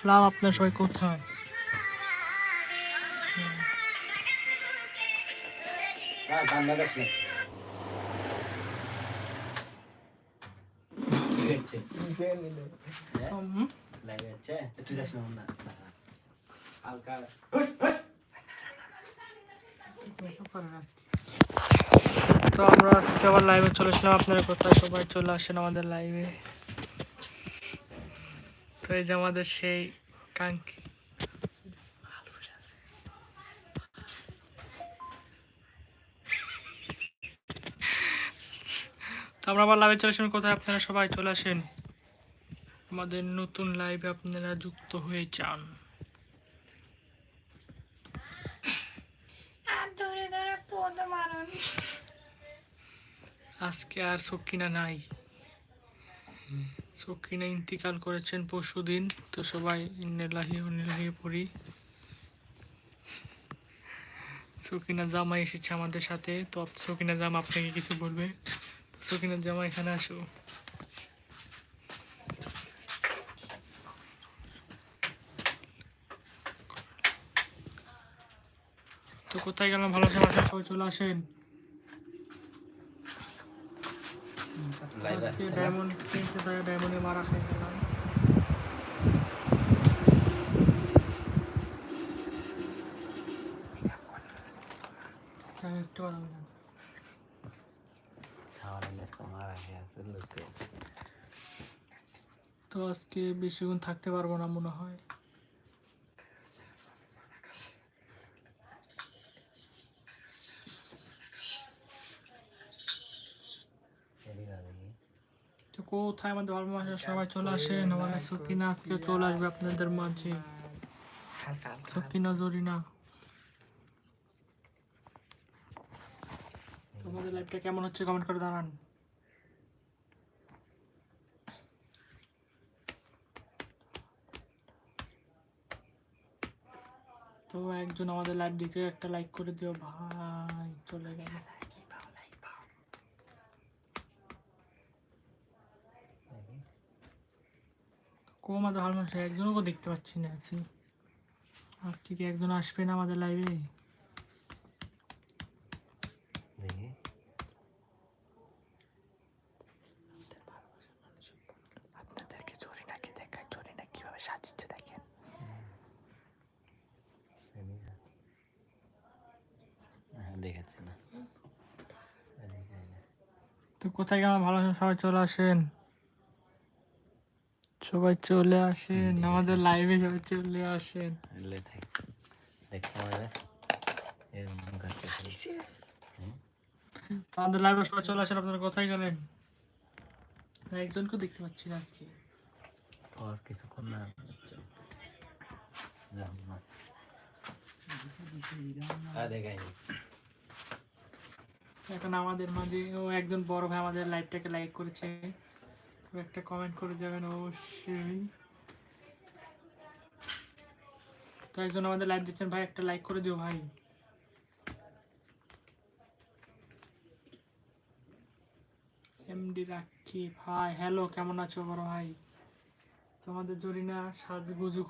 আসলাম। আপনার সবাই কোথায়? তো আমরা আজকে আবার লাইভে চলে আসলাম। আপনারা কোথায়? সবাই চলে আসেন আমাদের লাইভে। তো এই যে আমাদের সেই কাঙ্ক্ষী তো আমরা আবার লাইভে চলে আসেন। কোথায়? আপনারা সবাই চলে আসেন আমাদের নতুন লাইভে, আপনারা যুক্ত হয়ে যান। আজকে আর সকিনা নাই, সকিনা ইন্তিকাল করেছেন পরশুদিন। তো সবাই ইন্নালিল্লাহি ওয়া ইন্না ইলাইহি পড়ি। সকিনা জামা এসেছে আমাদের সাথে। তো সকিনা জামা আপনাকে কিছু বলবে। সকিনা জামা এখানে আসো। তো কোথায় গেলাম? ভালো আছেন? বাসায় সবাই চলে আসেন। আজকে ডায়মন্ড কিনতে তাই ডায়মন্ডে মারা খাই গেলাম। একটু কথা বলেন। তো আজকে বেশিক্ষণ থাকতে পারবো না মনে হয়। তো কোথায় আমাদের ভালো মাসে সবাই চলে আসেন। আমাদের সকিনা আজকে চলে আসবে আপনাদের মাঝে। সকিনা জরিনা। তোমাদের লাইভটা কেমন হচ্ছে কমেন্ট করে জানান। তো একজন আমাদের লাইভ দিতে একটা লাইক করে দিও ভাই। চলে গেল। আমাদের ভালো মানুষ একজনও দেখতে পাচ্ছি না। আজকে কি একজন আসবে না আমাদের লাইভে? আপনাদেরকে জরিনাকে দেখায়, জরিনা কিভাবে সাজিচ্ছে দেখেন। দেখাচ্ছে না। তো কোথায় গেলাম? ভালো আছেন? সবাই চলে আসেন, সবাই চলে আসেন আমাদের লাইভে, সবাই চলে আসেন। আমাদের লাইভে সবাই চলে আসেন। আপনারা কোথায় গেলেন? একজনকে দেখতে পাচ্ছি না আজকে। আর কিছুক্ষণ না এখন আমাদের মাঝে একজন বড় ভাই আমাদের লাইভটাকে লাইক করেছে। তো একটা কমেন্ট করে যাবেন অবশ্যই। তো একজন আমাদের লাইভ দিচ্ছেন ভাই, একটা লাইক করে দিও ভাই। এমডি রাখি ভাই, হ্যালো, কেমন আছো বড় ভাই? তোমাদের জরিনা সাজগুজু